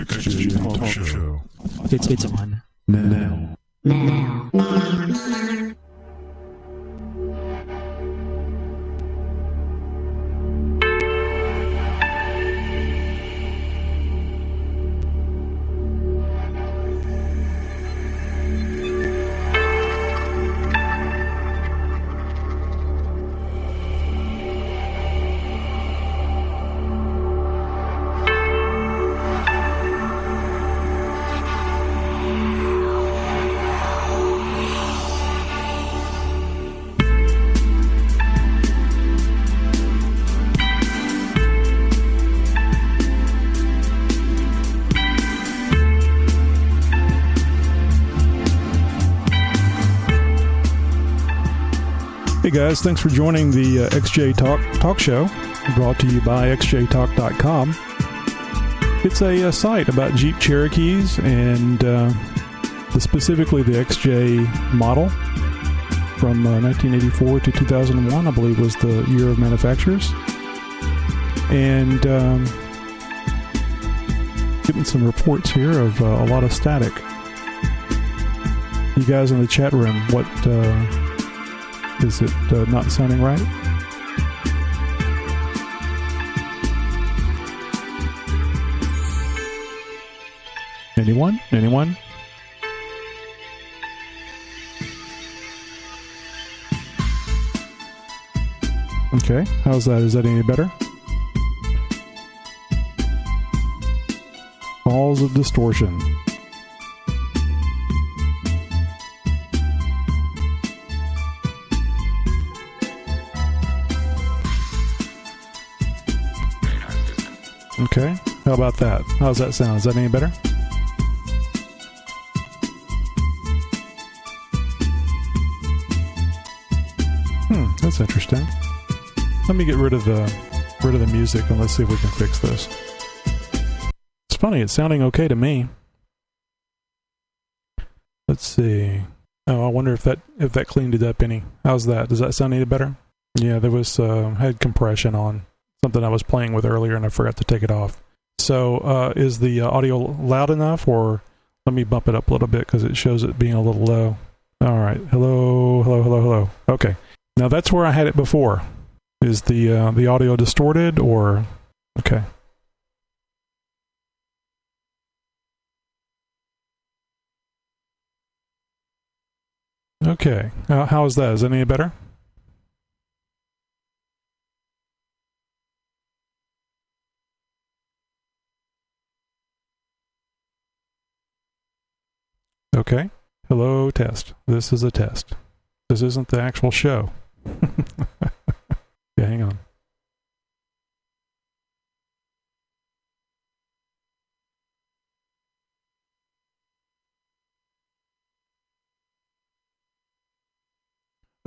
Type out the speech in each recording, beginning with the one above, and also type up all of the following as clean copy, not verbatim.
XJ Talk Show. It's on. Now. Hey guys, thanks for joining the XJ Talk Show, brought to you by xjtalk.com. It's a site about Jeep Cherokees and specifically the XJ model from 1984 to 2001, I believe was the year of manufacturers. And getting some reports here of a lot of static. You guys in the chat room, what... is it not sounding right? Anyone? Okay, how's that? Is that any better? Balls of distortion. Okay, how about that? How's that sound? Is that any better? That's interesting. Let me get rid of the music and let's see if we can fix this. It's funny, it's sounding okay to me. Let's see. Oh, I wonder if that cleaned it up any. How's that? Does that sound any better? Yeah, there was head compression on something I was playing with earlier and I forgot to take it off. So is the audio loud enough, or let me bump it up a little bit because it shows it being a little low. All right. Hello. Okay. Now that's where I had it before. Is the audio distorted or... Okay. Okay. How is that? Is that any better? Okay. Hello, test. This is a test. This isn't the actual show. Yeah, hang on.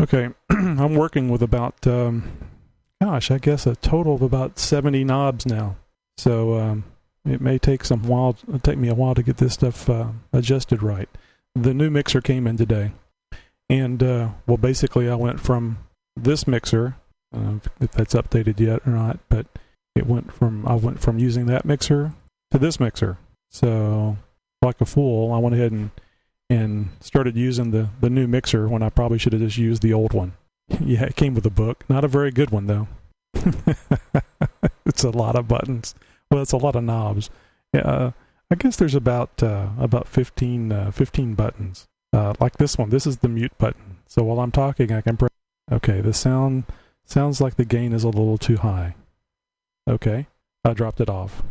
Okay, I'm working with about, I guess a total of about 70 knobs now. So, it may take me a while to get this stuff adjusted right. The new mixer came in today, and well, basically, I went from this mixer, if that's updated yet or not, but I went from using that mixer to this mixer. So, like a fool, I went ahead and started using the new mixer when I probably should have just used the old one. Yeah, it came with a book, not a very good one though. It's a lot of buttons. Well, it's a lot of knobs. I guess there's about 15 buttons. Like this one. This is the mute button. So while I'm talking, I can press. Okay, the sounds like the gain is a little too high. Okay, I dropped it off.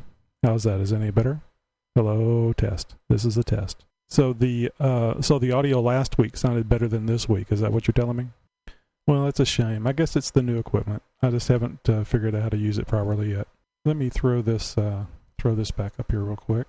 How's that? Is it any better? Hello, test. This is a test. So the audio last week sounded better than this week. Is that what you're telling me? Well, that's a shame. I guess it's the new equipment. I just haven't figured out how to use it properly yet. Let me throw this back up here real quick.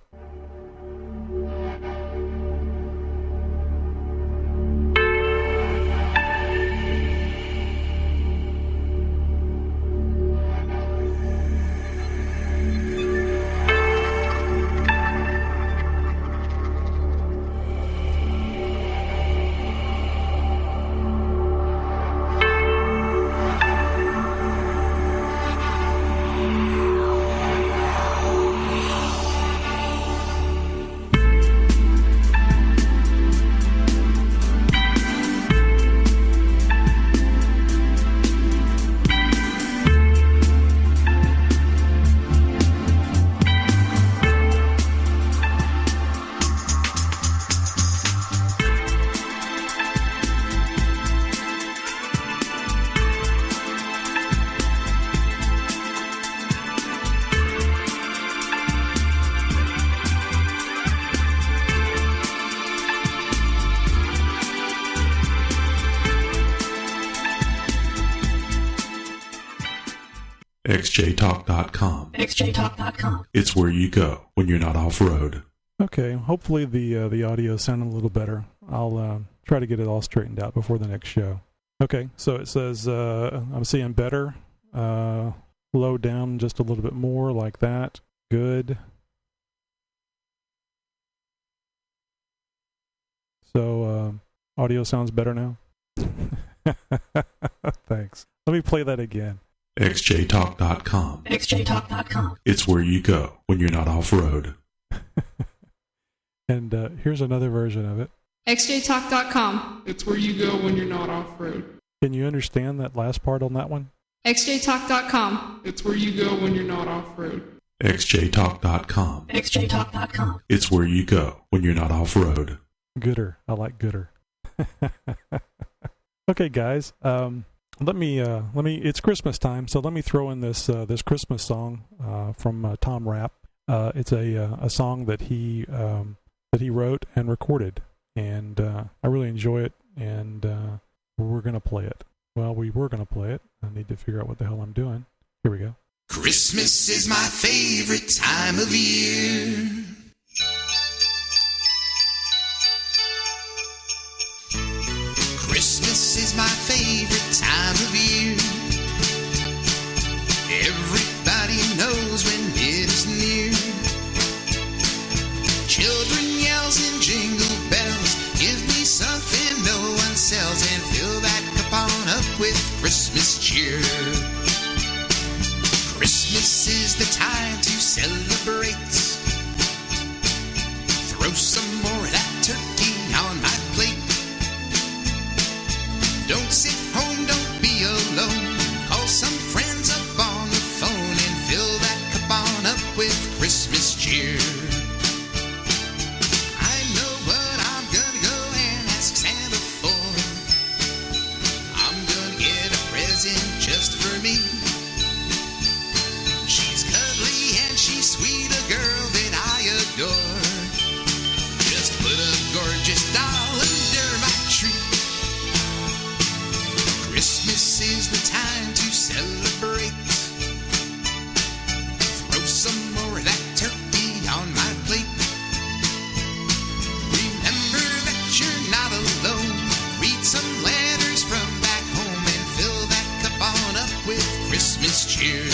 xjtalk.com. xjtalk.com. It's where you go when you're not off-road. Okay, hopefully the audio sounded a little better. I'll try to get it all straightened out before the next show. Okay, so it says I'm seeing better. Low down just a little bit more, like that. Good. So audio sounds better now. Thanks. Let me play that again. xjtalk.com. xjtalk.com. It's where you go when you're not off-road. And here's another version of it. xjtalk.com. It's where you go when you're not off-road. Can you understand that last part on that one? xjtalk.com. It's where you go when you're not off-road. xjtalk.com. xjtalk.com. It's where you go when you're not off-road. Gooder. I like gooder. Okay, guys. Let me. It's Christmas time, so let me throw in this Christmas song from Tom Rapp. It's a song that he wrote and recorded, and I really enjoy it. And we're gonna play it. Well, we were gonna play it. I need to figure out what the hell I'm doing. Here we go. Christmas is my favorite time of year. Christmas is my favorite time of year. Everybody knows when it is near. Children yells and jingle bells, give me something no one sells, and fill that cup on up with Christmas cheer. Christmas is the time to celebrate. Throw some more of that turkey on my plate. Don't sit home, don't be alone. Call some friends up on the phone and fill that cup on up with Christmas cheer. I know what I'm gonna go and ask Santa for. I'm gonna get a present just for me. She's cuddly and she's sweet, a girl that I adore. Just put a gorgeous doll under my tree. Christmas is the time to celebrate. Throw some more of that turkey on my plate. Remember that you're not alone. Read some letters from back home and fill that cup on up with Christmas cheer.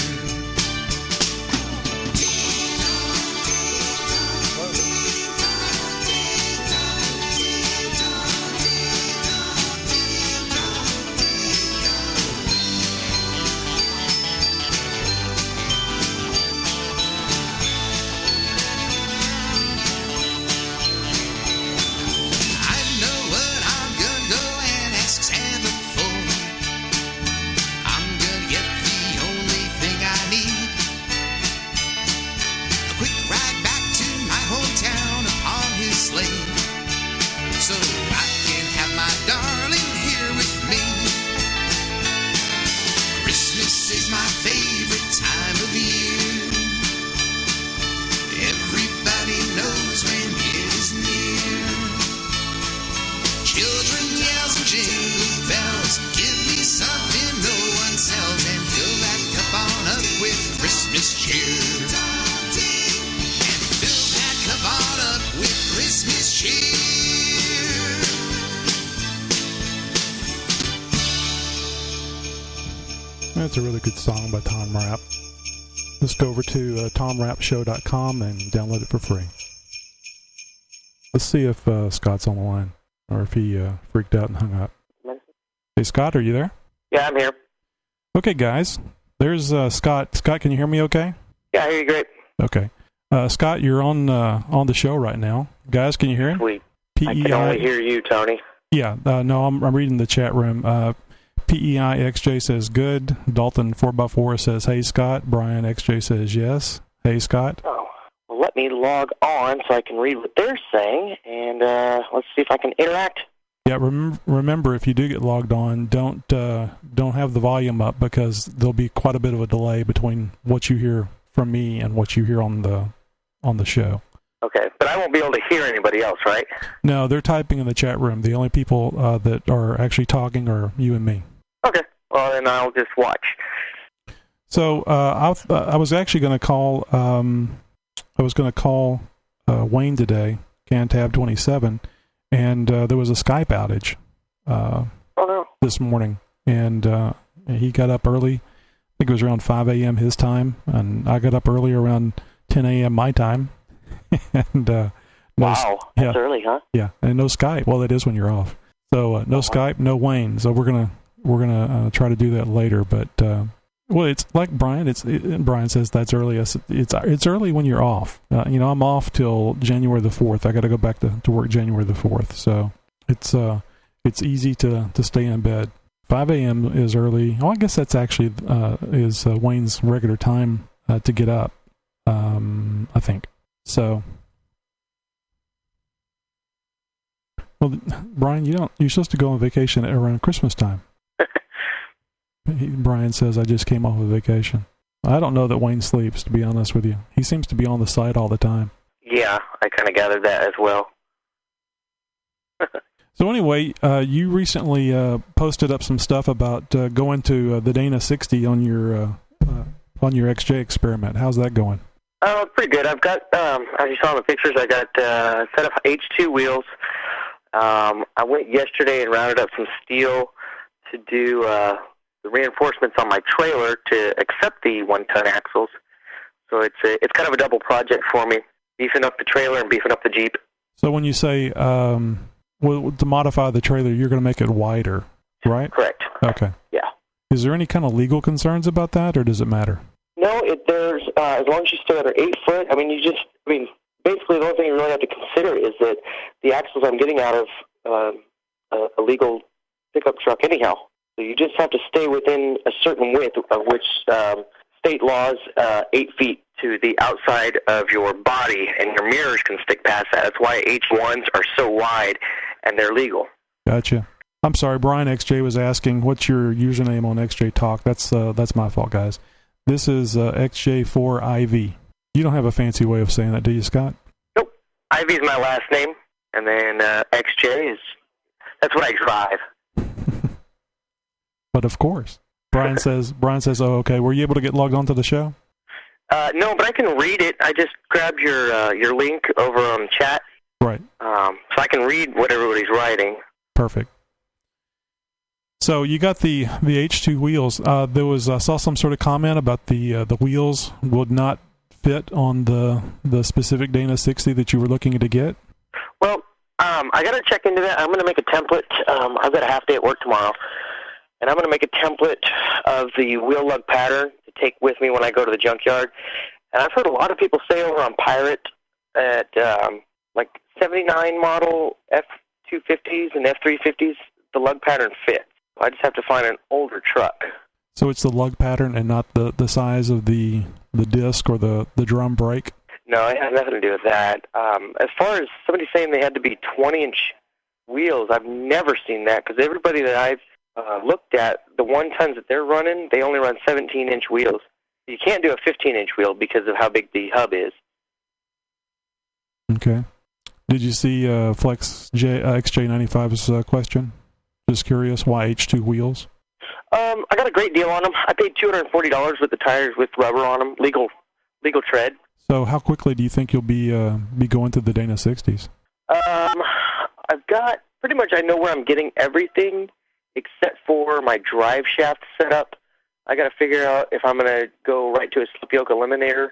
That's a really good song by Tom Rapp. Let's go over to tomrappshow.com and download it for free. Let's see if Scott's on the line, or if he freaked out and hung up. Hey, Scott, are you there? Yeah, I'm here. Okay, guys. There's Scott. Scott, can you hear me okay? Yeah, I hear you great. Okay. Scott, you're on the show right now. Guys, can you hear him? Sweet. I can only hear you, Tony. Yeah, no, I'm reading the chat room. PEI XJ says good. Dalton 4x4 says, hey, Scott. Brian XJ says yes. Hey, Scott. Oh, well, let me log on so I can read what they're saying, and let's see if I can interact. Yeah, remember, if you do get logged on, don't have the volume up, because there'll be quite a bit of a delay between what you hear from me and what you hear on the show. Okay, but I won't be able to hear anybody else, right? No, they're typing in the chat room. The only people that are actually talking are you and me. Okay, well, then I'll just watch. So I was actually going to call. Wayne today, CanTab 27, and there was a Skype outage this morning, and he got up early. I think it was around 5 a.m. his time, and I got up early around 10 a.m. my time. And wow, that's early, huh? Yeah, and no Skype. Well, it is when you're off. So no Skype, no Wayne. So we're gonna try to do that later. But well, it's like Brian. Brian says that's early. It's early when you're off. I'm off till January the 4th. I got to go back to work January the 4th. So it's easy to stay in bed. 5 a.m. is early. Oh, I guess that's actually is Wayne's regular time to get up. I think so. Well, Brian, you're supposed to go on vacation around Christmas time. Brian says, I just came off of vacation. I don't know that Wayne sleeps, to be honest with you. He seems to be on the site all the time. Yeah, I kind of gathered that as well. So anyway, you recently posted up some stuff about going to the Dana 60 on your XJ experiment. How's that going? Pretty good. I've got, as you saw in the pictures, I got a set of H2 wheels. I went yesterday and rounded up some steel to do the reinforcements on my trailer to accept the 1-ton axles. So it's kind of a double project for me, beefing up the trailer and beefing up the Jeep. So when you say to modify the trailer, you're going to make it wider, right? Correct. Okay. Yeah. Is there any kind of legal concerns about that, or does it matter? No, there's as long as you stay under 8 foot. Basically the only thing you really have to consider is that the axles I'm getting out of a legal pickup truck anyhow. So you just have to stay within a certain width, of which state laws 8 feet to the outside of your body, and your mirrors can stick past that. That's why H1s are so wide, and they're legal. Gotcha. I'm sorry, Brian XJ was asking, what's your username on XJ Talk? That's my fault, guys. This is XJ4IV. You don't have a fancy way of saying that, do you, Scott? Nope. IV is my last name, and then XJ that's what I drive. But of course. Brian says, oh, okay. Were you able to get logged onto the show? No, but I can read it. I just grabbed your link over on chat. Right. So I can read what everybody's writing. Perfect. So you got the H2 wheels. There was I saw some sort of comment about the wheels would not fit on the specific Dana 60 that you were looking to get. Well, I got to check into that. I'm going to make a template. I've got a half day at work tomorrow, and I'm going to make a template of the wheel lug pattern to take with me when I go to the junkyard. And I've heard a lot of people say over on Pirate at like 79 model F250s and F350s, the lug pattern fits. I just have to find an older truck. So it's the lug pattern and not the size of the disc or the drum brake? No, it has nothing to do with that. As far as somebody saying they had to be 20-inch wheels, I've never seen that, because everybody that I've looked at, the 1-tons that they're running, they only run 17-inch wheels. You can't do a 15-inch wheel because of how big the hub is. Okay. Did you see Flex XJ95's question? Just curious, why H2 wheels? I got a great deal on them. I paid $240 with the tires with rubber on them, legal tread. So how quickly do you think you'll be going to the Dana 60s? I've got, pretty much I know where I'm getting everything except for my drive shaft setup. I got to figure out if I'm going to go right to a slip yoke eliminator.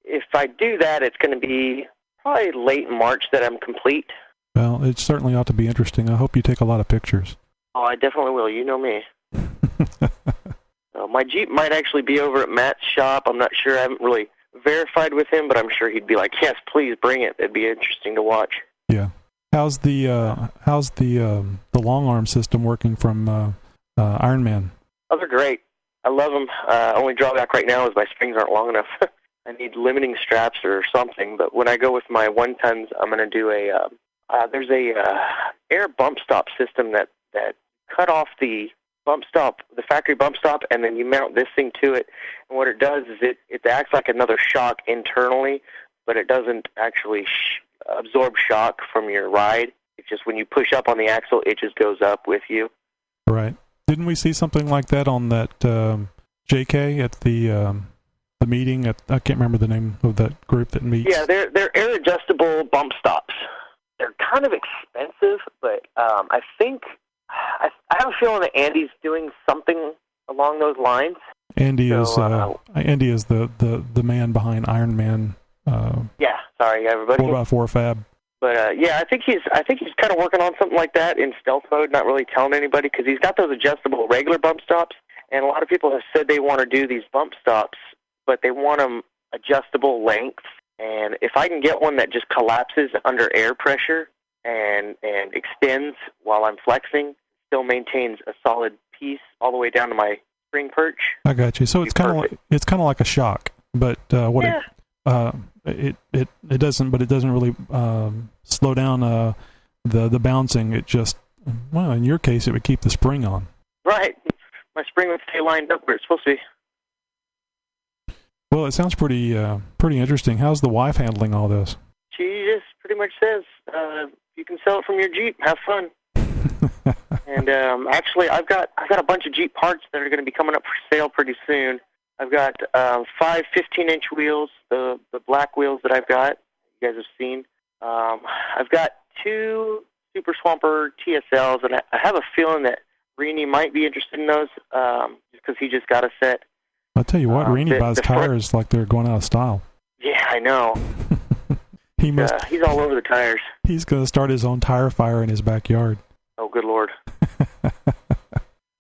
If I do that, it's going to be probably late March that I'm complete. Well, it certainly ought to be interesting. I hope you take a lot of pictures. Oh, I definitely will. You know me. My Jeep might actually be over at Matt's shop. I'm not sure. I haven't really verified with him, but I'm sure he'd be like, yes, please bring it. It'd be interesting to watch. Yeah. How's the long arm system working from Ironman? Oh, they're great. I love them. Only drawback right now is my springs aren't long enough. I need limiting straps or something. But when I go with my 1-tons, I'm going to do there's a air bump stop system that cut off the bump stop, the factory bump stop, and then you mount this thing to it. And what it does is it acts like another shock internally, but it doesn't actually absorb shock from your ride. It's just when you push up on the axle, it just goes up with you. Right. Didn't we see something like that on that JK at the meeting. I can't remember the name of that group that meets. Yeah, they're air adjustable bump stops. They're kind of expensive, but I think I have a feeling that Andy's doing something along those lines. Andy is the man behind Ironman. Yeah, sorry everybody. 4x4 Fab. But yeah, I think he's kind of working on something like that in stealth mode, not really telling anybody, because he's got those adjustable regular bump stops, and a lot of people have said they want to do these bump stops, but they want them adjustable lengths. And if I can get one that just collapses under air pressure and extends while I'm flexing, still maintains a solid piece all the way down to my spring perch. I got you. So it's kind of like a shock, but it doesn't really slow down the bouncing. It just, well, in your case, it would keep the spring on. Right. My spring would stay lined up where it's supposed to be. Well, it sounds pretty interesting. How's the wife handling all this? She just pretty much says, you can sell it from your Jeep. Have fun. And actually, I've got a bunch of Jeep parts that are going to be coming up for sale pretty soon. I've got 5 15-inch wheels, the black wheels that I've got, you guys have seen. I've got 2 Super Swamper TSLs, and I have a feeling that Rini might be interested in those, because he just got a set. I'll tell you what, Rini buys tires like they're going out of style. Yeah, I know. He's all over the tires. He's going to start his own tire fire in his backyard. Oh, good Lord.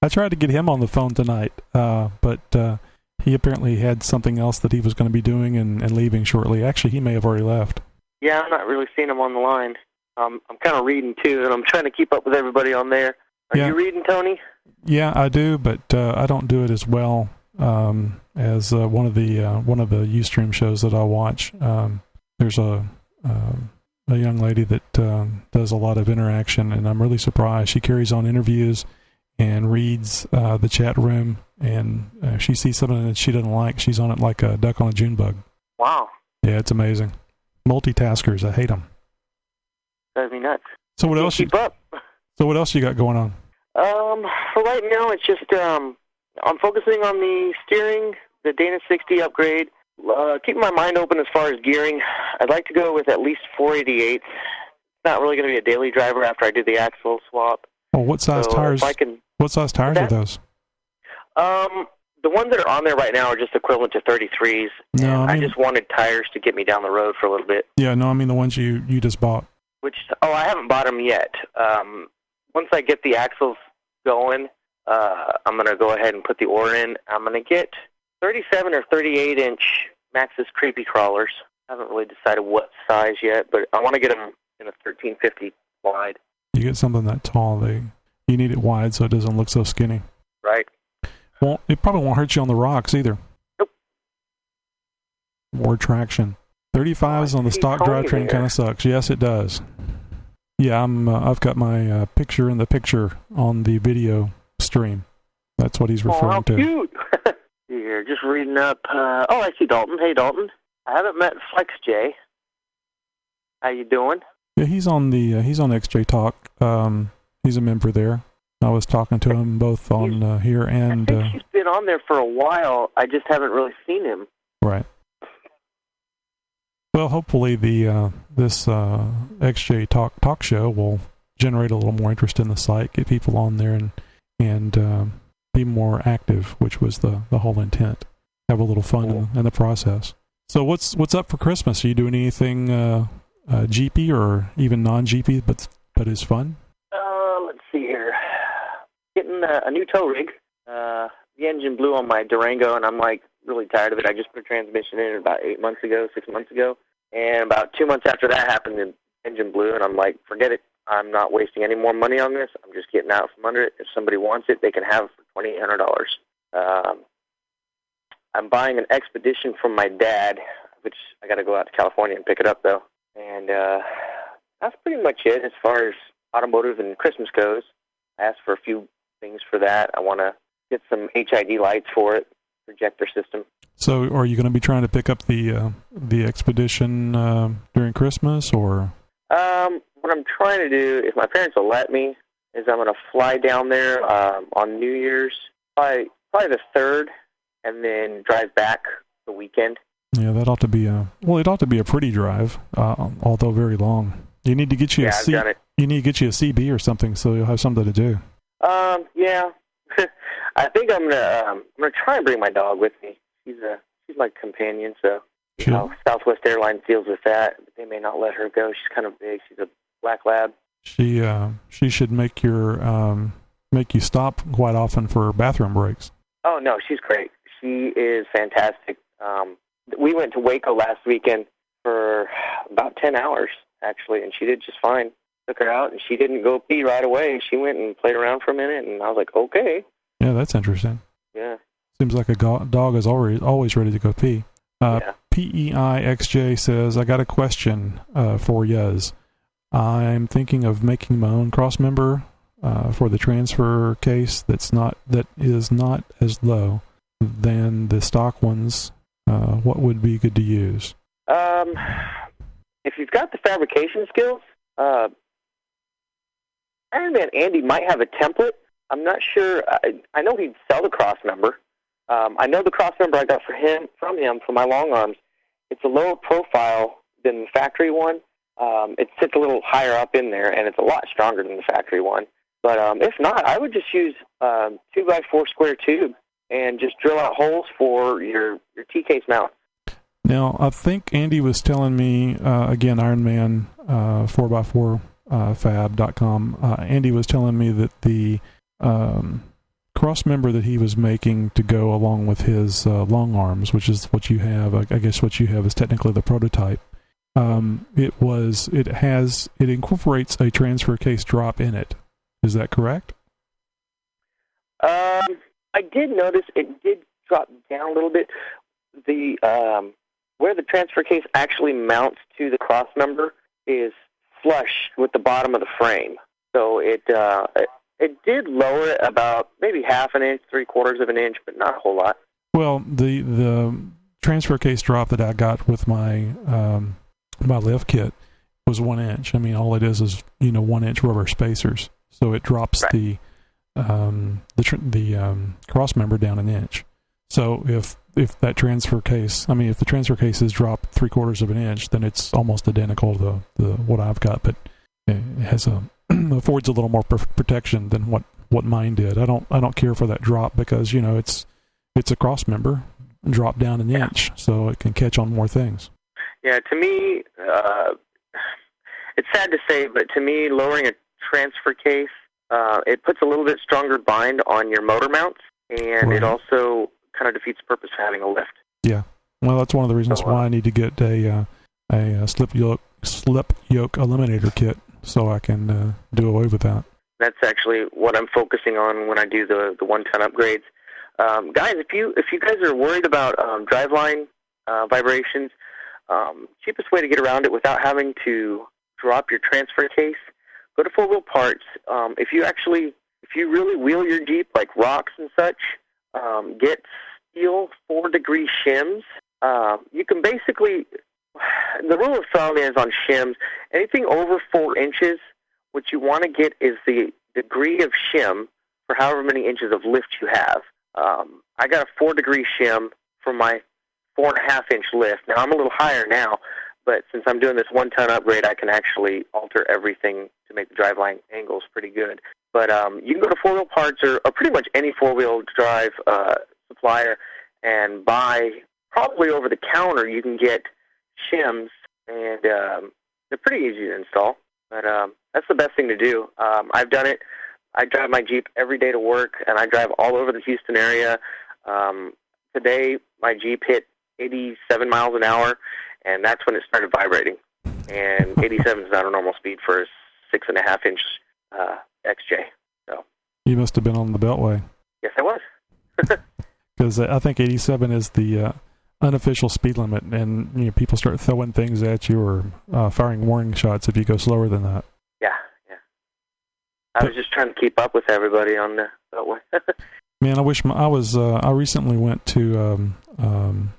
I tried to get him on the phone tonight, but he apparently had something else that he was going to be doing and leaving shortly. Actually, he may have already left. Yeah, I'm not really seeing him on the line. I'm kind of reading, too, and I'm trying to keep up with everybody on there. Are you reading, Tony? Yeah, I do, but I don't do it as well as one of the Ustream shows that I watch. There's a young lady that does a lot of interaction, and I'm really surprised. She carries on interviews and reads the chat room, and if she sees something that she doesn't like, she's on it like a duck on a June bug. Wow. Yeah, it's amazing. Multitaskers, I hate them. Drives me nuts. So what else? Keep up. So what else you got going on? For right now, it's just I'm focusing on the steering, the Dana 60 upgrade. Keeping my mind open as far as gearing. I'd like to go with at least 488. It's not really going to be a daily driver after I do the axle swap. Well, what size tires? What size tires are those? The ones that are on there right now are just equivalent to 33s. No, I just wanted tires to get me down the road for a little bit. Yeah, no, I mean the ones you just bought. I haven't bought them yet. Once I get the axles going, I'm going to go ahead and put the ore in. I'm going to get 37 or 38-inch Maxxis Creepy Crawlers. I haven't really decided what size yet, but I want to get them in a 1350 wide. You get something that tall, you need it wide so it doesn't look so skinny. Right. Well, it probably won't hurt you on the rocks either. Nope. More traction. 35s on the stock drivetrain kind of sucks. Yes, it does. Yeah, I've got my picture in the picture on the video stream. That's what he's referring to. Cute. Here, just reading up. I see Dalton. Hey, Dalton. I haven't met Flex J. How you doing? Yeah, he's on XJ Talk. He's a member there. I was talking to him both on here and. I think he's been on there for a while. I just haven't really seen him. Right. Well, hopefully this XJ Talk show will generate a little more interest in the site, get people on there, and be more active, which was the whole intent. Have a little fun in the process. So what's up for Christmas? Are you doing anything Jeepy or even non-Jeepy, but is fun? Let's see here. Getting a new tow rig. The engine blew on my Durango, and I'm like really tired of it. I just put a transmission in about 6 months ago, and about 2 months after that happened, the engine blew, and I'm like, forget it. I'm not wasting any more money on this. I'm just getting out from under it. If somebody wants it, they can have it for $2,800. I'm buying an Expedition from my dad, which I got to go out to California and pick it up, though. And that's pretty much it as far as automotive and Christmas goes. I asked for a few things for that. I want to get some HID lights for it, projector system. So are you going to be trying to pick up the Expedition during Christmas, or? What I'm trying to do, if my parents will let me, is I'm going to fly down there on New Year's, probably the 3rd, and then drive back the weekend. Yeah, that ought to be it ought to be a pretty drive, although very long. You need to get you I've done it. You need to get you a CB or something so you'll have something to do. Yeah. I think I'm gonna try and bring my dog with me. She's my companion, so you know, Southwest Airlines deals with that. They may not let her go. She's kind of big. She's a black lab. She should make you stop quite often for bathroom breaks. Oh no, she's great. She is fantastic. We went to Waco last weekend for about 10 hours actually, and she did just fine. Took her out, and she didn't go pee right away. She went and played around for a minute, and I was like, okay. Yeah, that's interesting. Yeah. Seems like a dog is always ready to go pee. Yeah. PEIXJ says, I got a question for Yuz. I'm thinking of making my own cross member for the transfer case that is not as low than the stock ones. What would be good to use? If you've got the fabrication skills, Ironman Andy might have a template. I'm not sure. I know he'd sell the cross member. I know the cross member I got from him for my long arms. It's a lower profile than the factory one. It sits a little higher up in there, and it's a lot stronger than the factory one. But if not, I would just use 2x4 square tube and just drill out holes for your T-case mount. Now, I think Andy was telling me, again, Ironman 4x4 fab.com, Andy was telling me that the cross member that he was making to go along with his long arms, which is what you have, I guess what you have is technically the prototype. It incorporates a transfer case drop in it. Is that correct? I did notice it did drop down a little bit. The where the transfer case actually mounts to the cross member is flush with the bottom of the frame. So it did lower it about maybe half an inch, 3/4 of an inch, but not a whole lot. Well, the transfer case drop that I got with my my lift kit was 1 inch. I mean, all it is 1 inch rubber spacers. So it drops right. the cross member down an inch. So if that transfer case, if the transfer case is dropped 3/4 of an inch, then it's almost identical to the what I've got, but it has affords a little more protection than what mine did. I don't care for that drop because it's a cross member drop down an inch, so it can catch on more things. Yeah, to me, it's sad to say, but to me, lowering a transfer case, it puts a little bit stronger bind on your motor mounts, and It also kind of defeats the purpose of having a lift. Yeah, well, that's one of the reasons why I need to get a slip yoke eliminator kit so I can do away with that. That's actually what I'm focusing on when I do the 1-ton upgrades. Guys, if you guys are worried about driveline vibrations, cheapest way to get around it without having to drop your transfer case, go to 4-wheel parts. If you really wheel your Jeep like rocks and such, get steel 4-degree shims. You can basically, the rule of thumb is on shims, anything over 4 inches, what you want to get is the degree of shim for however many inches of lift you have. I got a 4-degree shim for my 4.5-inch lift. Now, I'm a little higher now, but since I'm doing this 1-ton upgrade, I can actually alter everything to make the driveline angles pretty good. But you can go to 4-wheel parts or pretty much any 4-wheel drive supplier and buy, probably over the counter, you can get shims, and they're pretty easy to install. But that's the best thing to do. I've done it. I drive my Jeep every day to work, and I drive all over the Houston area. Today, my Jeep hit 87 miles an hour, and that's when it started vibrating. And 87 is not a normal speed for a 6.5-inch XJ. So you must have been on the Beltway. Yes, I was. Because I think 87 is the unofficial speed limit, and people start throwing things at you or firing warning shots if you go slower than that. Yeah. I was just trying to keep up with everybody on the Beltway. Man, I wish I recently went to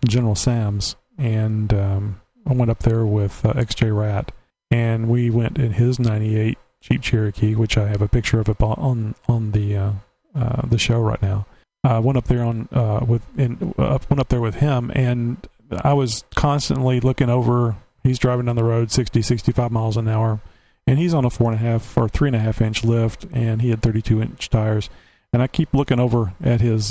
General Sam's, and I went up there with XJ Rat, and we went in his 98 Jeep Cherokee, which I have a picture of it on the show right now. went up there went up there with him, and I was constantly looking over. He's driving down the road 60, 65 miles an hour, and he's on a 4.5 or 3.5 inch lift, and he had 32-inch tires. And I keep looking over at his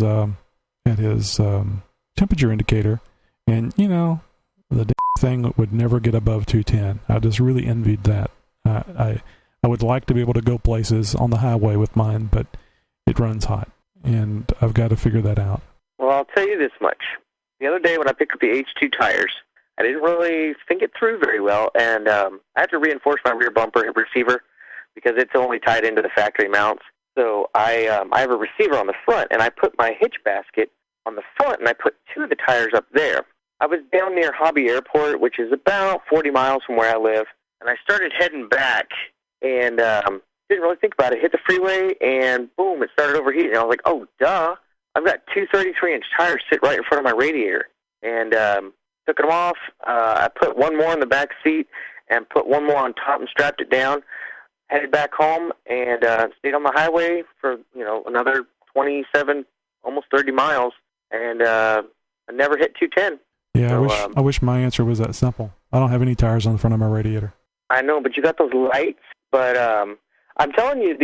temperature indicator, and the thing would never get above 210. I just really envied that. I would like to be able to go places on the highway with mine, but it runs hot, and I've got to figure that out. Well, I'll tell you this much. The other day when I picked up the H2 tires, I didn't really think it through very well, and I had to reinforce my rear bumper receiver because it's only tied into the factory mounts. So I have a receiver on the front, and I put my hitch basket on the front, and I put 2 of the tires up there. I was down near Hobby Airport, which is about 40 miles from where I live, and I started heading back, and didn't really think about it. Hit the freeway, and boom, it started overheating. I was like, oh, duh. I've got 2 33-inch tires sit right in front of my radiator. And took them off. I put one more in the back seat and put one more on top and strapped it down. Headed back home and stayed on the highway for, another 27, almost 30 miles. And I never hit 210. Yeah, So, I wish my answer was that simple. I don't have any tires on the front of my radiator. I know, but you got those lights. But I'm telling you,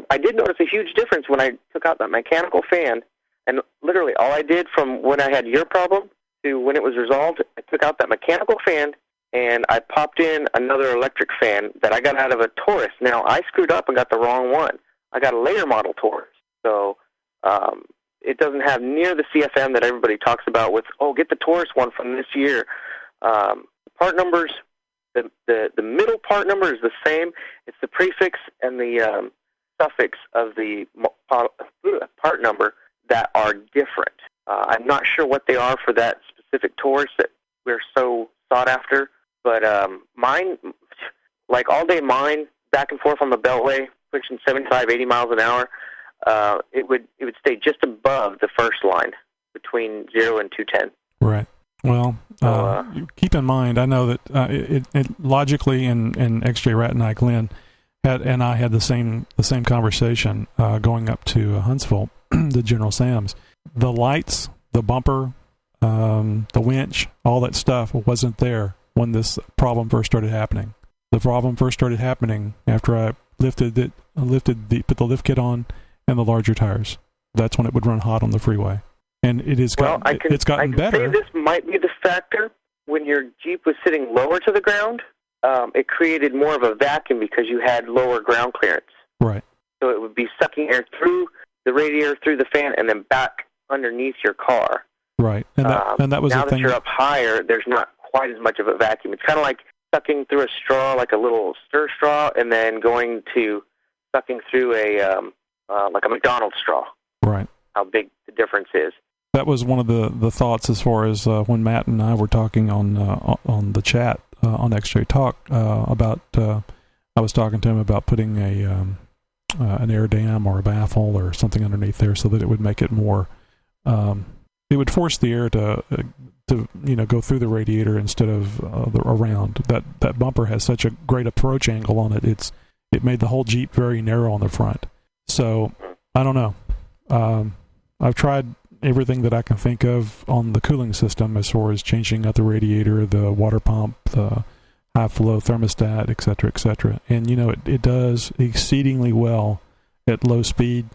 I did notice a huge difference when I took out that mechanical fan. And literally all I did from when I had your problem to when it was resolved, I took out that mechanical fan and I popped in another electric fan that I got out of a Taurus. Now, I screwed up and got the wrong one. I got a later model Taurus. So it doesn't have near the CFM that everybody talks about with, get the Taurus one from this year. Part numbers, the middle part number is the same. It's the prefix and the suffix of the part number that are different. I'm not sure what they are for that specific Taurus that we're so sought after, but mine, like all day mine, back and forth on the Beltway, pushing 75, 80 miles an hour, it would stay just above the first line between 0 and 210. Right. Well, keep in mind, I know that it logically, and XJ Rat and I, Glenn, had the same conversation going up to Huntsville, the General Sam's. The lights, the bumper, the winch, all that stuff wasn't there when this problem first started happening. The problem first started happening after I put the lift kit on and the larger tires. That's when it would run hot on the freeway. And it's gotten better. Say this might be the factor. When your Jeep was sitting lower to the ground, it created more of a vacuum because you had lower ground clearance. Right. So it would be sucking air through the radiator, through the fan, and then back underneath your car. Right. And that was now the thing. Now that you're up higher, there's not quite as much of a vacuum. It's kind of like sucking through a straw, like a little stir straw, and then going to sucking through like a McDonald's straw. Right. How big the difference is. That was one of the thoughts as far as when Matt and I were talking on the chat on XJ Talk about. I was talking to him about putting an air dam or a baffle or something underneath there so that it would make it more. It would force the air to go through the radiator instead of around. That bumper has such a great approach angle on it. It made the whole Jeep very narrow on the front. So I don't know. I've tried everything that I can think of on the cooling system as far as changing out the radiator, the water pump, the high flow thermostat, etc. And it does exceedingly well at low speed.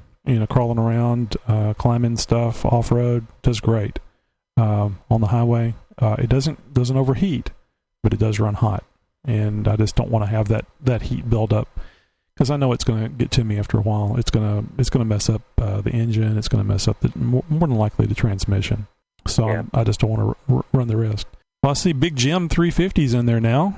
Crawling around, climbing stuff off road, does great. On the highway, it doesn't overheat, but it does run hot, and I just don't want to have that heat build up because I know it's going to get to me after a while. It's going to mess up the engine. It's going to mess up more than likely the transmission. So yeah. I just don't want to run the risk. Well, I see Big Jim 350's in there now.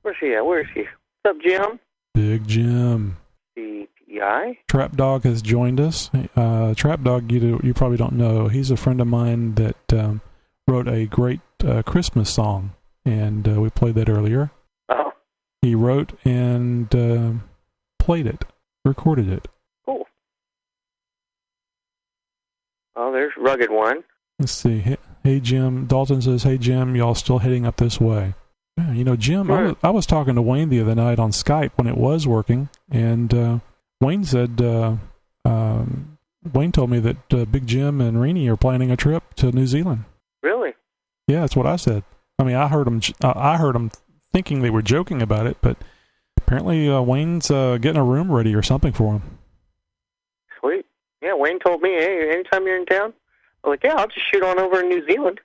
Where's he at? Where is he? What's up, Jim? Big Jim. CPI? Trapdog has joined us. Trapdog, you probably don't know. He's a friend of mine that wrote a great Christmas song, and we played that earlier. Oh. He wrote and played it, recorded it. Cool. Oh, there's Rugged One. Let's see. Hey, Jim. Dalton says, hey, Jim, y'all still heading up this way. Yeah, Jim, right. I was talking to Wayne the other night on Skype when it was working, and Wayne said Wayne told me that Big Jim and Rennie are planning a trip to New Zealand. Really? Yeah, that's what I said. I mean, I heard them thinking they were joking about it, but apparently Wayne's getting a room ready or something for him. Sweet. Yeah, Wayne told me, hey, anytime you're in town, I'm like, yeah, I'll just shoot on over in New Zealand.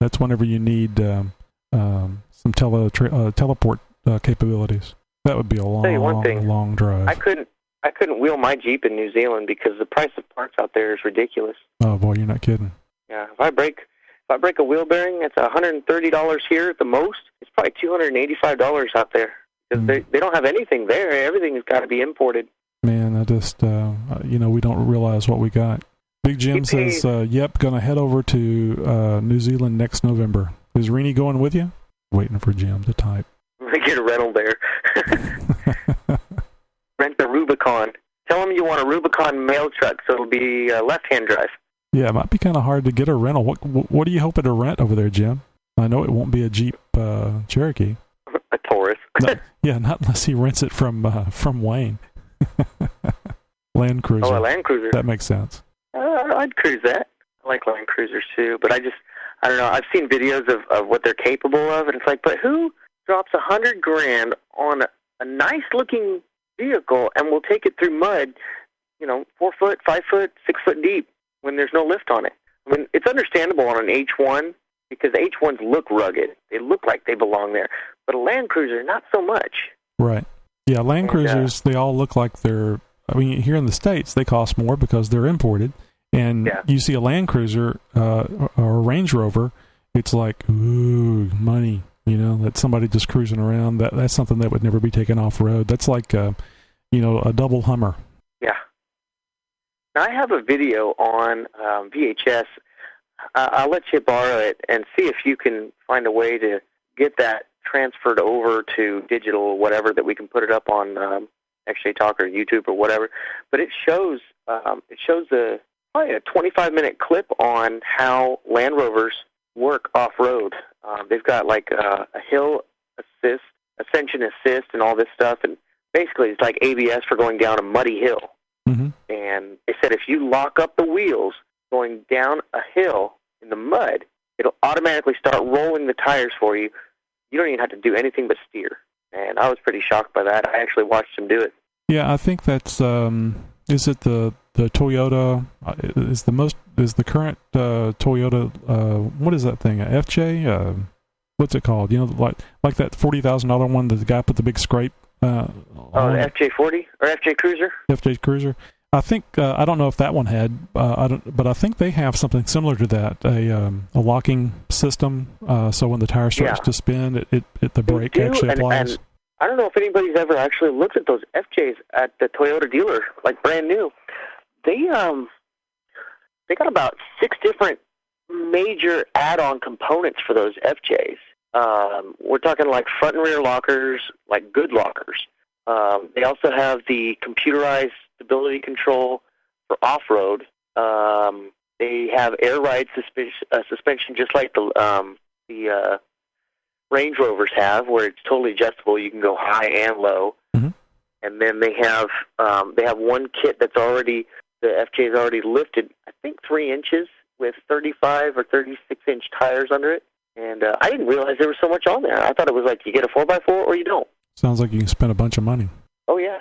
That's whenever you need some teleport capabilities. That would be a long drive. I couldn't wheel my Jeep in New Zealand because the price of parts out there is ridiculous. Oh boy, you're not kidding. Yeah, if I break a wheel bearing, it's $130 here at the most. It's probably $285 out there because they don't have anything there. Everything's got to be imported. Man, I just we don't realize what we got. Big Jim says, "Yep, gonna head over to New Zealand next November." Is Rennie going with you? Waiting for Jim to type. Get a rental there. Rent the Rubicon. Tell them you want a Rubicon mail truck, so it'll be left-hand drive. Yeah, it might be kind of hard to get a rental. What are you hoping to rent over there, Jim? I know it won't be a Jeep Cherokee. A Taurus. Not unless he rents it from Wayne. Land Cruiser. Oh, a Land Cruiser. That makes sense. I'd cruise that. I like Land Cruisers too, but I don't know. I've seen videos of what they're capable of, and it's like, but who drops $100,000 on a nice-looking vehicle and will take it through mud, 4 foot, 5 foot, 6 foot deep when there's no lift on it? I mean, it's understandable on an H1 because H1s look rugged. They look like they belong there. But a Land Cruiser, not so much. Right. Yeah, Land Cruisers, they all look like they're, here in the States, they cost more because they're imported. And you see a Land Cruiser or a Range Rover, it's like, ooh, money. That somebody just cruising around. That's something that would never be taken off road. That's like, a double Hummer. Yeah. Now, I have a video on VHS. I'll let you borrow it and see if you can find a way to get that transferred over to digital or whatever, that we can put it up on XJ Talk or YouTube or whatever. But it shows probably a 25-minute clip on how Land Rovers work off-road. They've got like a hill assist, ascension assist, and all this stuff, and basically it's like ABS for going down a muddy hill. Mm-hmm. And they said if you lock up the wheels going down a hill in the mud, it'll automatically start rolling the tires for you. You don't even have to do anything but steer. And I was pretty shocked by that. I actually watched them do it. Yeah, I think that's is it the Toyota is the current Toyota what is that thing, a FJ, what's it called, like that $40,000 one that the guy put the big scrape the FJ40 or FJ Cruiser. I think I don't know if that one had but I think they have something similar to that, a locking system, so when the tire starts to spin, the brake actually applies. And I don't know if anybody's ever actually looked at those FJs at the Toyota dealer, like brand new. They got about 6 different major add-on components for those FJs. We're talking like front and rear lockers, like good lockers. They also have the computerized stability control for off-road. They have air ride suspension, just like the Range Rovers have, where it's totally adjustable. You can go high and low. Mm-hmm. And then they have one kit that's already, the FJ is already lifted, I think 3 inches with 35 or 36-inch tires under it. And I didn't realize there was so much on there. I thought it was like you get a 4x4 or you don't. Sounds like you can spend a bunch of money. Oh, yeah.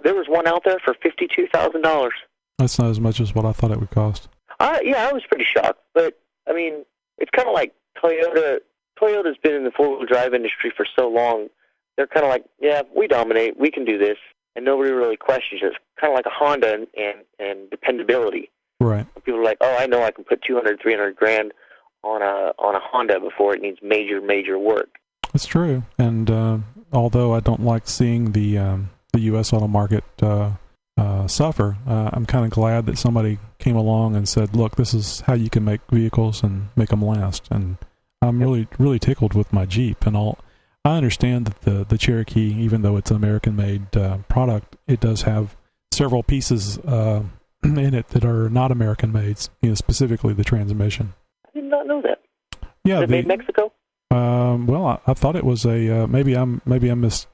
There was one out there for $52,000. That's not as much as what I thought it would cost. Yeah, I was pretty shocked. But, I mean, it's kind of like Toyota. Toyota's been in the four-wheel drive industry for so long. They're kind of like, yeah, we dominate. We can do this. And nobody really questions it. It's kind of like a Honda and dependability. Right. People are like, oh, I know I can put $200,000-$300,000 on a Honda before it needs major work. That's true. And although I don't like seeing the U.S. auto market suffer, I'm kind of glad that somebody came along and said, look, this is how you can make vehicles and make them last. And I'm really tickled with my Jeep. And I understand that the Cherokee, even though it's an American-made product, it does have several pieces in it that are not American-made, specifically the transmission. I did not know that. Yeah, is it made in Mexico? Well, I thought it was a maybe I'm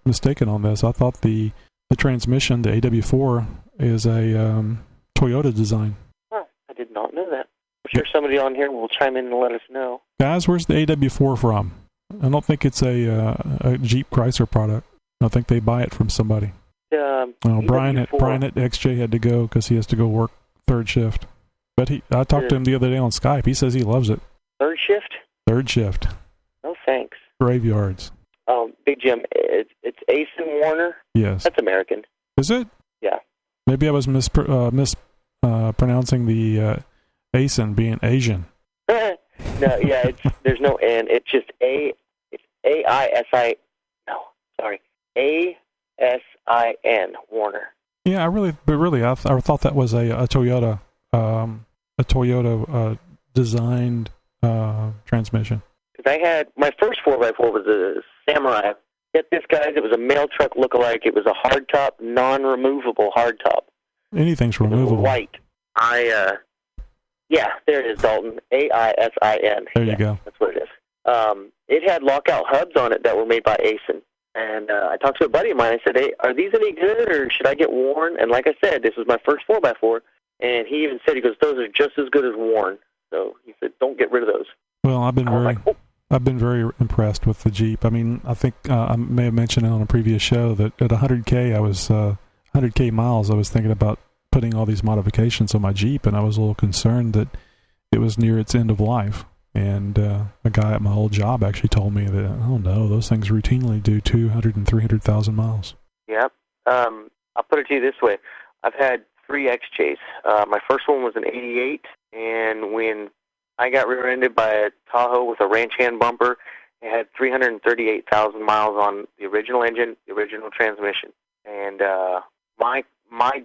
mistaken on this. I thought the transmission, the AW4, is a Toyota design. Oh, I did not know that. I'm sure somebody on here will chime in and let us know. Guys, where's the AW4 from? I don't think it's a Jeep Chrysler product. I think they buy it from somebody. Brian at XJ had to go because he has to go work third shift. But I talked to him the other day on Skype. He says he loves it. Third shift? Third shift. No thanks. Graveyards. Big Jim, it's Asen Warner? Yes. That's American. Is it? Yeah. Maybe I was mispronouncing the Asen being Asian. No, yeah, there's no N. It's just it's A-I-S-I, no, sorry, A-S-I-N, Warner. Yeah, I thought that was a Toyota, designed transmission. Because I had, my first 4x4 was a Samurai. Get this, guys, it was a mail truck lookalike. It was a hardtop, non-removable hardtop. Anything's removable. White. Yeah, there it is, Dalton. A-I-S-I-N. There you go. That's what it is. It had lockout hubs on it that were made by Asen. And I talked to a buddy of mine. I said, hey, are these any good, or should I get worn? And like I said, this was my first 4x4. And he even said, he goes, those are just as good as worn. So he said, don't get rid of those. Well, I've been very impressed with the Jeep. I mean, I think I may have mentioned on a previous show that at 100K miles, I was thinking about putting all these modifications on my Jeep, and I was a little concerned that it was near its end of life. And a guy at my old job actually told me that, oh no, those things routinely do 200 and 300,000 miles. Yep. I'll put it to you this way. I've had 3 XJs. My first one was an 88, and when I got rear-ended by a Tahoe with a ranch hand bumper, it had 338,000 miles on the original engine, the original transmission. And my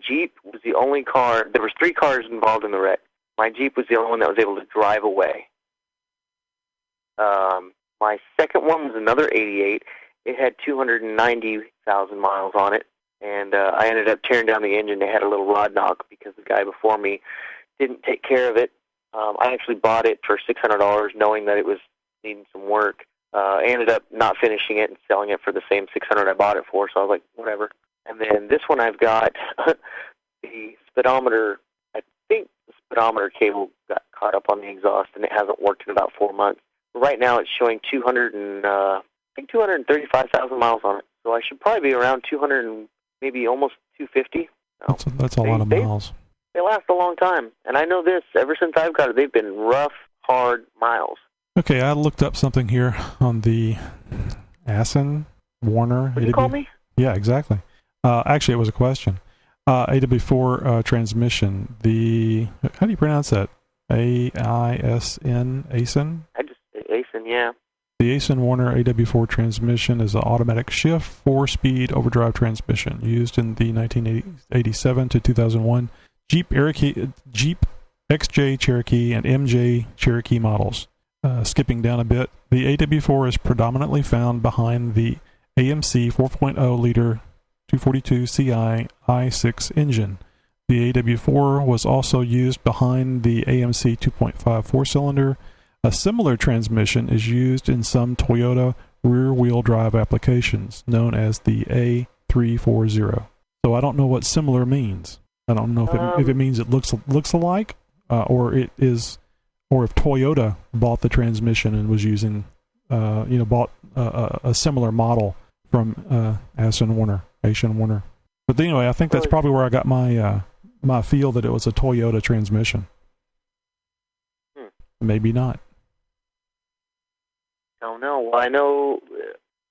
Jeep was the only car. There was 3 cars involved in the wreck. My Jeep was the only one that was able to drive away. My second one was another 88. It had 290,000 miles on it, and I ended up tearing down the engine. They had a little rod knock because the guy before me didn't take care of it. I actually bought it for $600 knowing that it was needing some work. I ended up not finishing it and selling it for the same $600 I bought it for, so I was like, whatever. And then this one I've got the speedometer. I think the speedometer cable got caught up on the exhaust, and it hasn't worked in about 4 months. Right now it's showing 235,000 miles on it. So I should probably be around 200 and maybe almost 250. That's a lot of miles. They last a long time. And I know this, ever since I've got it, they've been rough, hard miles. Okay, I looked up something here on the Asen Warner. What did you call me? Yeah, exactly. Actually, it was a question. AW4 transmission. How do you pronounce that? A-I-S-N, Asen? I just say Asen, yeah. The Asen Warner AW4 transmission is an automatic shift 4-speed overdrive transmission used in the 1987 to 2001 Jeep XJ Cherokee and MJ Cherokee models. Skipping down a bit, the AW4 is predominantly found behind the AMC 4.0-liter 242 CI i6 engine. The AW4 was also used behind the AMC 2.5 4-cylinder. A similar transmission is used in some Toyota rear-wheel drive applications, known as the A340. So I don't know what similar means. I don't know if it means it looks alike, or it is, or if Toyota bought the transmission and was using, bought a similar model from Asen Warner. But anyway, I think that's probably where I got my my feel that it was a Toyota transmission. Maybe not. Don't know. Well, I know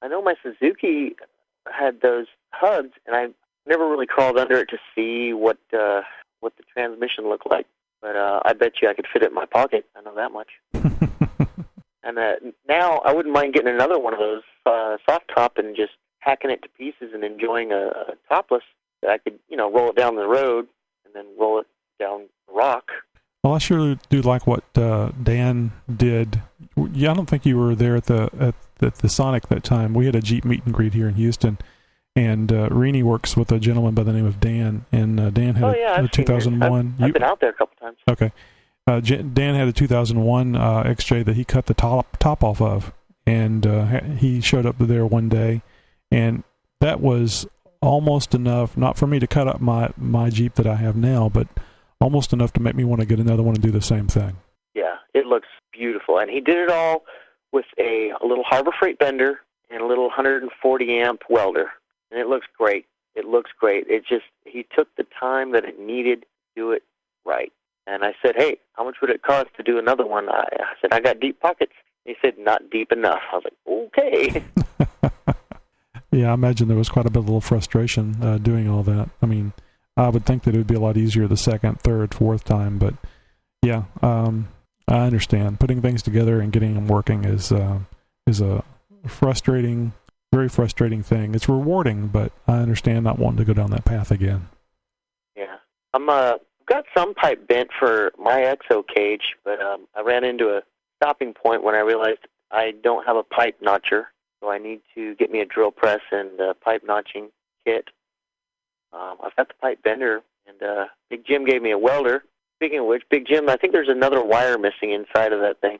my Suzuki had those hubs, and I never really crawled under it to see what the transmission looked like. But I bet you I could fit it in my pocket. I know that much. And now I wouldn't mind getting another one of those soft top and just hacking it to pieces and enjoying a topless that I could, roll it down the road and then roll it down the rock. Well, I sure do like what Dan did. Yeah, I don't think you were there at the Sonic that time. We had a Jeep meet and greet here in Houston, and Rini works with a gentleman by the name of Dan, and Dan had a 2001. I've been out there a couple times. Okay. Dan had a 2001 XJ that he cut the top off of, and he showed up there one day, and that was almost enough, not for me to cut up my Jeep that I have now, but almost enough to make me want to get another one and do the same thing. Yeah, it looks beautiful. And he did it all with a little Harbor Freight bender and a little 140 amp welder. And it looks great. It looks great. It just, he took the time that it needed to do it right. And I said, hey, how much would it cost to do another one? I said, I got deep pockets. He said, not deep enough. I was like, okay. Yeah, I imagine there was quite a bit of little frustration doing all that. I mean, I would think that it would be a lot easier the second, third, fourth time, but yeah, I understand. Putting things together and getting them working is a frustrating, very frustrating thing. It's rewarding, but I understand not wanting to go down that path again. Yeah, I've got some pipe bent for my exo cage, but I ran into a stopping point when I realized I don't have a pipe notcher, so I need to get me a drill press and a pipe notching kit. I've got the pipe bender, and Big Jim gave me a welder. Speaking of which, Big Jim, I think there's another wire missing inside of that thing.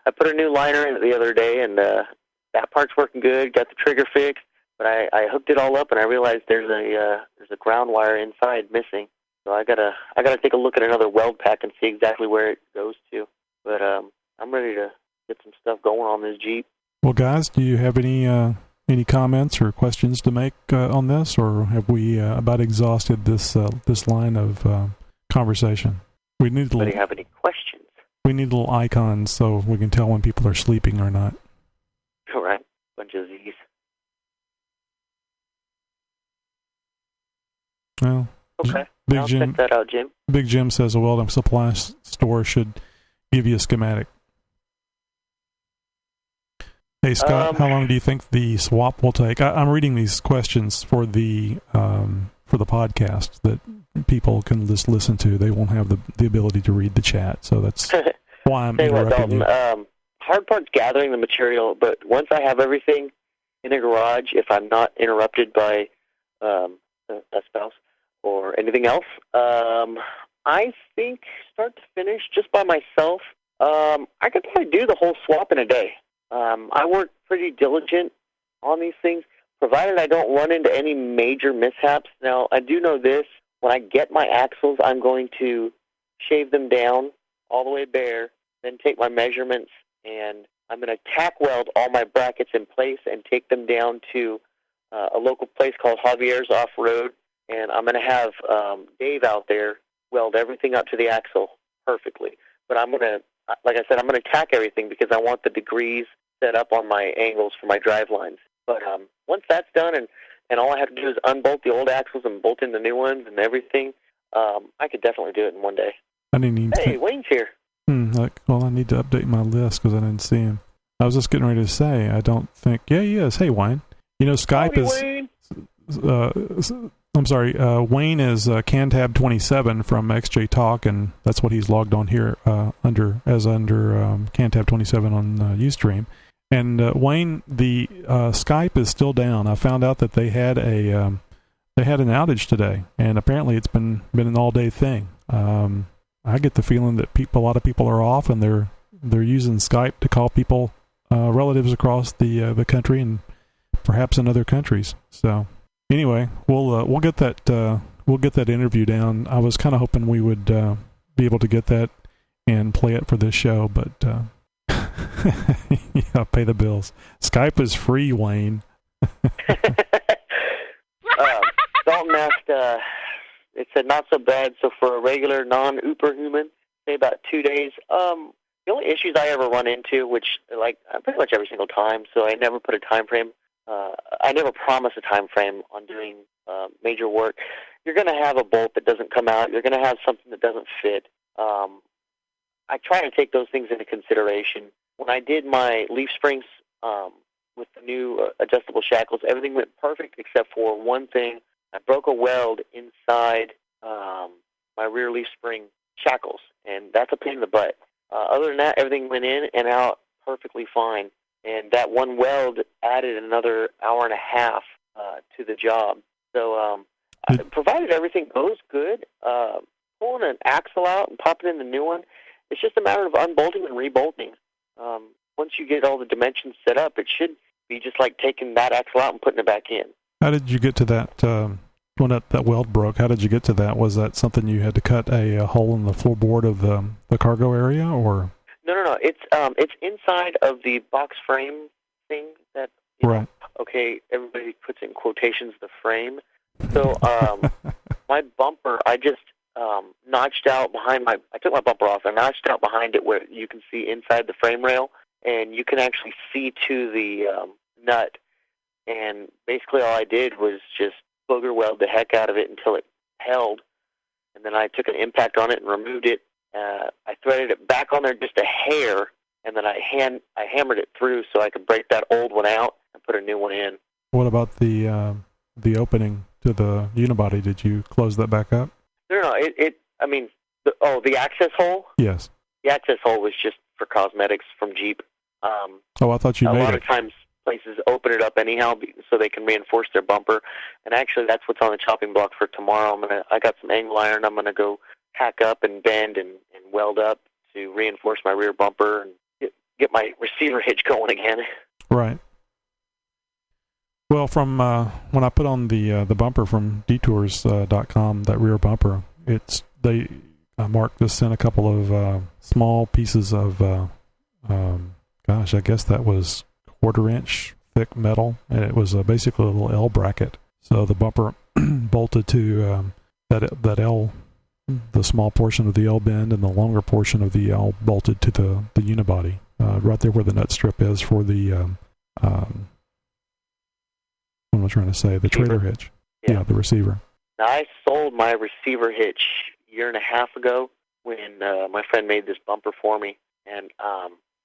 I put a new liner in it the other day, and that part's working good, got the trigger fixed, but I hooked it all up, and I realized there's a ground wire inside missing. So I gotta take a look at another weld pack and see exactly where it goes to. But I'm ready to get some stuff going on this Jeep. Well, guys, do you have any comments or questions to make on this, or have we about exhausted this line of conversation? We need Anybody have any questions? We need little icons so we can tell when people are sleeping or not. All right, bunch of Z's. Well, okay. Big I'll Jim, check that out, Jim. Big Jim says a welding supply store should give you a schematic. Hey, Scott, how long do you think the swap will take? I'm reading these questions for the podcast that people can just listen to. They won't have the ability to read the chat, so that's why I'm interrupting you. Hard part's gathering the material, but once I have everything in a garage, if I'm not interrupted by a spouse or anything else, I think start to finish, just by myself, I could probably do the whole swap in a day. I work pretty diligent on these things, provided I don't run into any major mishaps. Now, I do know this. When I get my axles, I'm going to shave them down all the way bare, then take my measurements, and I'm going to tack weld all my brackets in place and take them down to a local place called Javier's Off-Road, and I'm going to have Dave out there weld everything up to the axle perfectly. But I'm going to, like I said, I'm going to tack everything because I want the degrees set up on my angles for my drive lines. But once that's done and all I have to do is unbolt the old axles and bolt in the new ones and everything, I could definitely do it in one day. I didn't even Hey, Wayne's here. Well, I need to update my list because I didn't see him. I was just getting ready to say, I don't think... Yeah, he is. Hey, Wayne. You know, Skype Howdy, is... Wayne. I'm sorry, Wayne is CanTab 27 from XJ Talk, and that's what he's logged on here under CanTab 27 on Ustream. And Wayne, the Skype is still down. I found out that they had an outage today, and apparently it's been an all-day thing. I get the feeling that a lot of people are off, and they're using Skype to call people, relatives across the country and perhaps in other countries. So anyway, we'll get that interview down. I was kind of hoping we would be able to get that and play it for this show, but yeah, pay the bills. Skype is free, Wayne. Dalton asked, it said not so bad, so for a regular non-Uber human, say about 2 days. The only issues I ever run into, which like pretty much every single time, so I never put a time frame. I never promise a time frame on doing major work. You're going to have a bolt that doesn't come out. You're going to have something that doesn't fit. I try to take those things into consideration. When I did my leaf springs with the new adjustable shackles, everything went perfect except for one thing. I broke a weld inside my rear leaf spring shackles, and that's a pain in the butt. Other than that, everything went in and out perfectly fine. And that one weld added another hour and a half to the job. So provided everything goes good, pulling an axle out and popping in the new one, it's just a matter of unbolting and rebolting. Once you get all the dimensions set up, it should be just like taking that axle out and putting it back in. How did you get to that that weld broke, how did you get to that? Was that something you had to cut a hole in the floorboard of the cargo area, or? No. It's inside of the box frame thing that. Right. Okay, everybody puts in quotations the frame. So my bumper, I just notched out behind I took my bumper off and notched out behind it where you can see inside the frame rail, and you can actually see to the nut. And basically all I did was just booger weld the heck out of it until it held. And then I took an impact on it and removed it. I threaded it back on there just a hair, and then I hammered it through so I could break that old one out and put a new one in. What about the opening to the unibody? Did you close that back up? No. The access hole? Yes. The access hole was just for cosmetics from Jeep. I thought you made it. A lot of times places open it up anyhow so they can reinforce their bumper. And actually that's what's on the chopping block for tomorrow. I got some angle iron I'm going to go hack up and bend and weld up to reinforce my rear bumper and get my receiver hitch going again. Right. Well, from when I put on the bumper from detours.com, that rear bumper, Mark just sent a couple of small pieces of, I guess that was 1/4 inch thick metal, and it was basically a little L bracket. So the bumper bolted to that L, the small portion of the L bend, and the longer portion of the L bolted to the unibody, right there where the nut strip is for the, what am I trying to say, the trailer hitch. Yeah, the receiver. Now, I sold my receiver hitch a year and a half ago when my friend made this bumper for me, and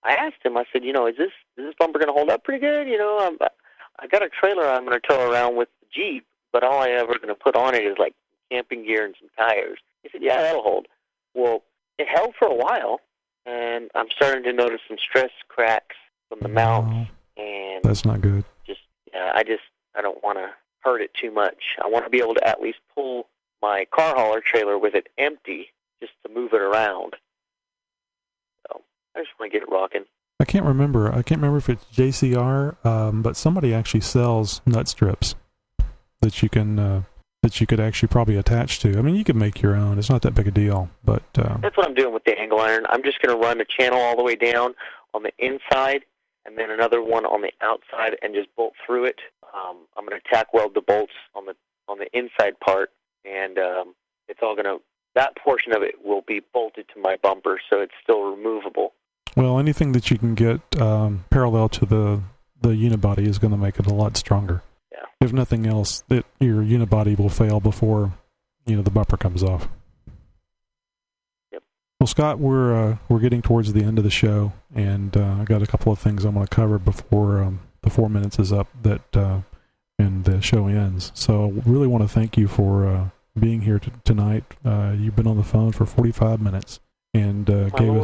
I asked him, I said, is this bumper going to hold up pretty good? I got a trailer I'm going to tow around with the Jeep, but all I ever going to put on it is like camping gear and some tires. He said, yeah, that'll hold. Well, it held for a while, and I'm starting to notice some stress cracks from the mounts, and that's not good. I don't want to hurt it too much. I want to be able to at least pull my car hauler trailer with it empty just to move it around. So I just want to get it rocking. I can't remember if it's JCR, but somebody actually sells nut strips that you could actually probably attach to. I mean, you can make your own. It's not that big a deal, but that's what I'm doing with the angle iron. I'm just going to run the channel all the way down on the inside, and then another one on the outside, and just bolt through it. I'm going to tack weld the bolts on the inside part, and it's all that portion of it will be bolted to my bumper, so it's still removable. Well, anything that you can get parallel to the unibody is going to make it a lot stronger. Yeah. If nothing else, your unibody will fail before the bumper comes off. Yep. Well, Scott, we're getting towards the end of the show, and I got a couple of things I'm going to cover before the 4 minutes is up and the show ends. So I really want to thank you for being here tonight. You've been on the phone for 45 minutes and gave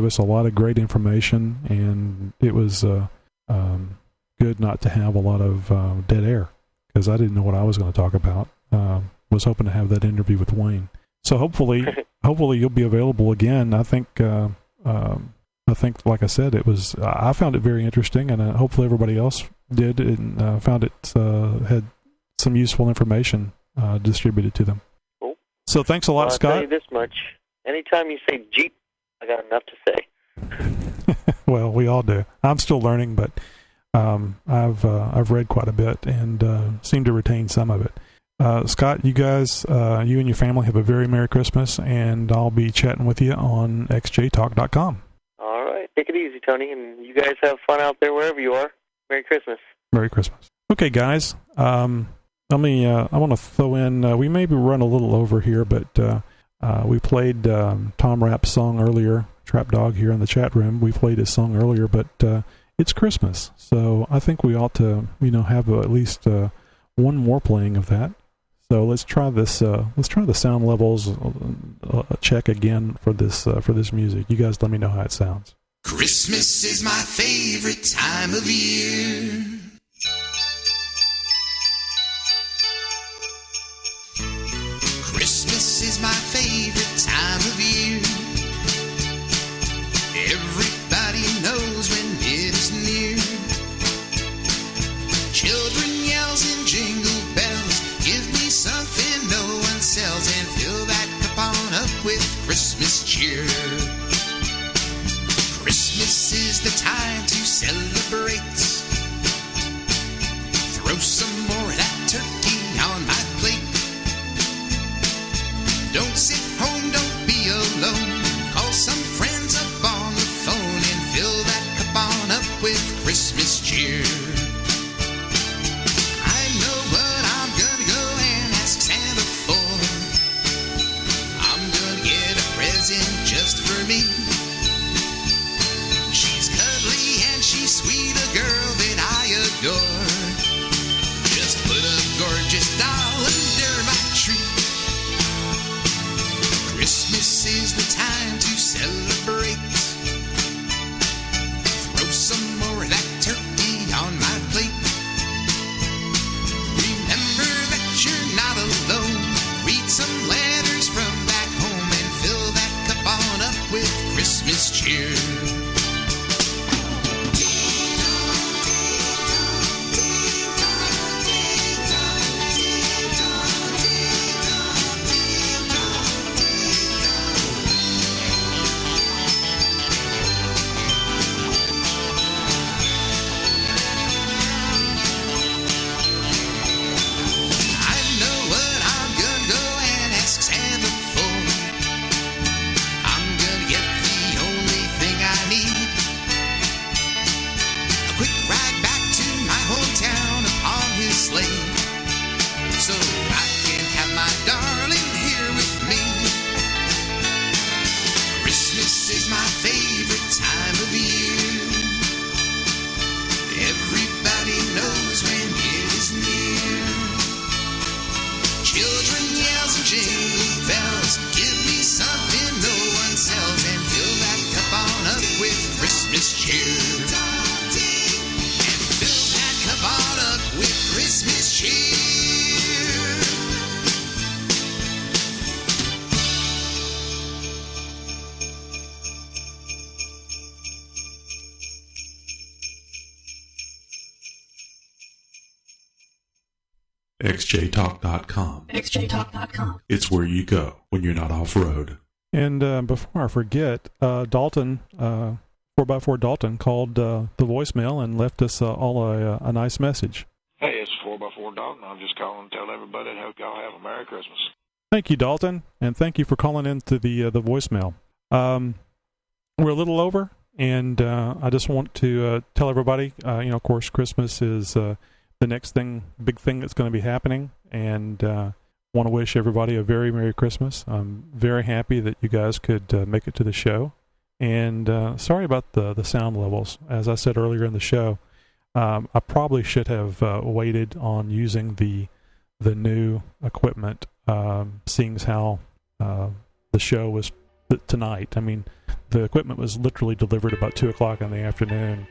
us a lot of great information, and it was good not to have a lot of dead air, because I didn't know what I was going to talk about. Was hoping to have that interview with Wayne. So hopefully you'll be available again. I think, like I said, I found it very interesting, and hopefully everybody else did, and found it had some useful information distributed to them. Cool. So thanks a lot, Scott. I'll tell you this much. Anytime you say Jeep, I got enough to say. Well, we all do. I'm still learning, but I've read quite a bit and seem to retain some of it. Scott, you guys, you and your family have a very Merry Christmas, and I'll be chatting with you on xjtalk.com. All right. Take it easy, Tony, and you guys have fun out there wherever you are. Merry Christmas. Merry Christmas. Okay, guys. I want to throw in, we maybe run a little over here, but we played Tom Rapp's song earlier, Trapdog, here in the chat room. We played his song earlier, but it's Christmas, so I think we ought to, have at least one more playing of that. So let's try this. Let's try the sound levels check again for this music. You guys let me know how it sounds. Christmas is my favorite time of year. Christmas is my favorite time of year. Everybody knows when it is near. Children yells and jingle bells give me cheer. Christmas is the time to celebrate. Throw some more of that turkey on my plate. Don't sit home, don't be alone. Call some friends up on the phone and fill that cup on up with Christmas cheer. I know what I'm gonna go and ask Santa for. I'm gonna get a present just for me. She's cuddly and she's sweet, a girl that I adore. Just put a gorgeous doll under my tree. Christmas is the time to celebrate. Throw some more of that turkey on my plate. Remember that you're not alone. Read some letters from back home and fill that cup on up with Christmas cheer. xjtalk.com. xjtalk.com. It's where you go when you're not off-road. And before I forget, Dalton, 4x4 Dalton, called the voicemail and left us all a nice message. Hey, it's 4x4 Dalton. I'm just calling to tell everybody I hope y'all have a Merry Christmas. Thank you, Dalton, and thank you for calling into the voicemail. We're a little over, and I just want to tell everybody, of course, Christmas is the next big thing that's going to be happening, and want to wish everybody a very Merry Christmas. I'm very happy that you guys could make it to the show, and sorry about the sound levels. As I said earlier in the show, I probably should have waited on using the new equipment, seeing as how the show was tonight. I mean, the equipment was literally delivered about 2 o'clock in the afternoon.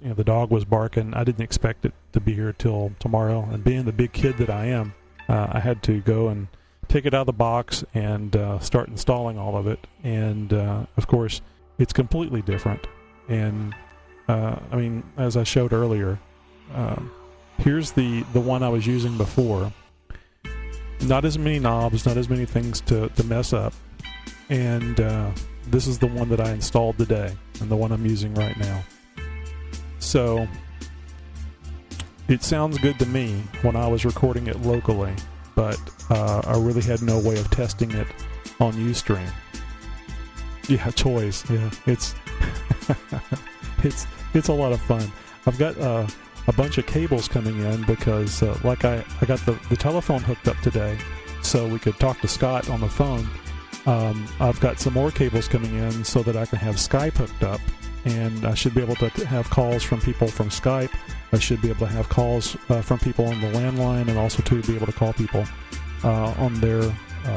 The dog was barking. I didn't expect it to be here till tomorrow. And being the big kid that I am, I had to go and take it out of the box and start installing all of it. And, of course, it's completely different. And, as I showed earlier, here's the one I was using before. Not as many knobs, not as many things to mess up. And this is the one that I installed today and the one I'm using right now. So it sounds good to me when I was recording it locally, but I really had no way of testing it on Ustream. Yeah, toys. Yeah, it's it's a lot of fun. I've got a bunch of cables coming in because I got the telephone hooked up today, so we could talk to Scott on the phone. I've got some more cables coming in so that I can have Skype hooked up. And I should be able to have calls from people from Skype. I should be able to have calls from people on the landline, and also to be able to call people on their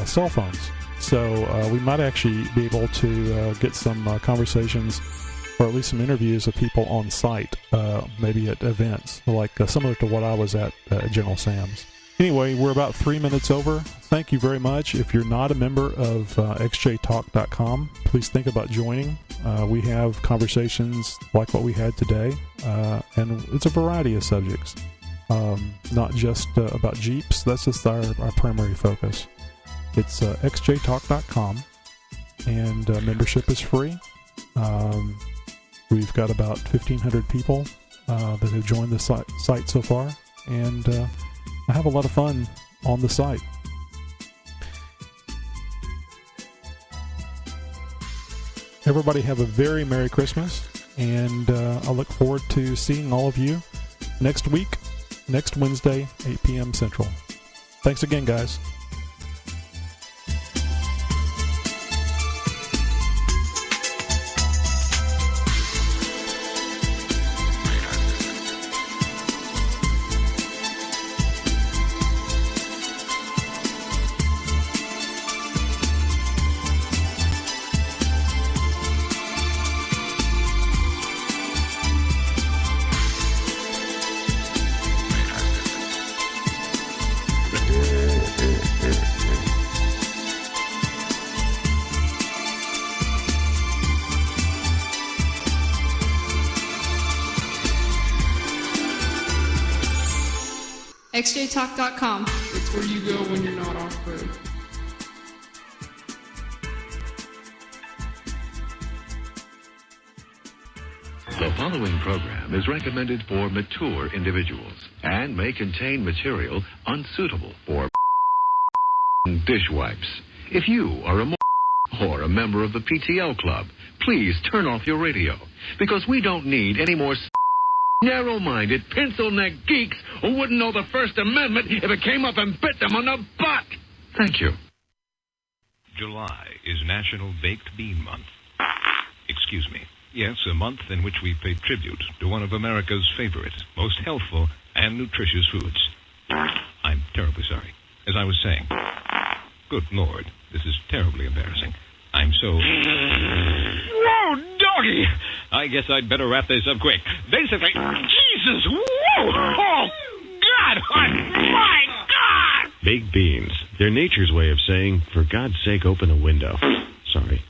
cell phones. So we might actually be able to get some conversations, or at least some interviews of people on site, maybe at events, like similar to what I was at General Sam's. Anyway, we're about 3 minutes over. Thank you very much. If you're not a member of xjtalk.com, please think about joining. We have conversations like what we had today, and it's a variety of subjects, not just about Jeeps. That's just our primary focus. It's xjtalk.com, and membership is free. We've got about 1,500 people that have joined the site so far, and I have a lot of fun on the site. Everybody have a very Merry Christmas, and I look forward to seeing all of you next week, next Wednesday, 8 p.m. Central. Thanks again, guys. XJtalk.com. It's where you go when you're not off-road. The following program is recommended for mature individuals and may contain material unsuitable for dish wipes. If you are or a member of the PTL Club, please turn off your radio, because we don't need any more narrow-minded, pencil-neck geeks who wouldn't know the First Amendment if it came up and bit them on the butt. Thank you. July is National Baked Bean Month. Excuse me. Yes, a month in which we pay tribute to one of America's favorite, most healthful, and nutritious foods. I'm terribly sorry. As I was saying, good Lord, this is terribly embarrassing. I'm so... Whoa, doggy! I guess I'd better wrap this up quick. Basically, Jesus, whoa! Oh, God! Oh, my God! Baked beans. They're nature's way of saying, for God's sake, open a window. Sorry.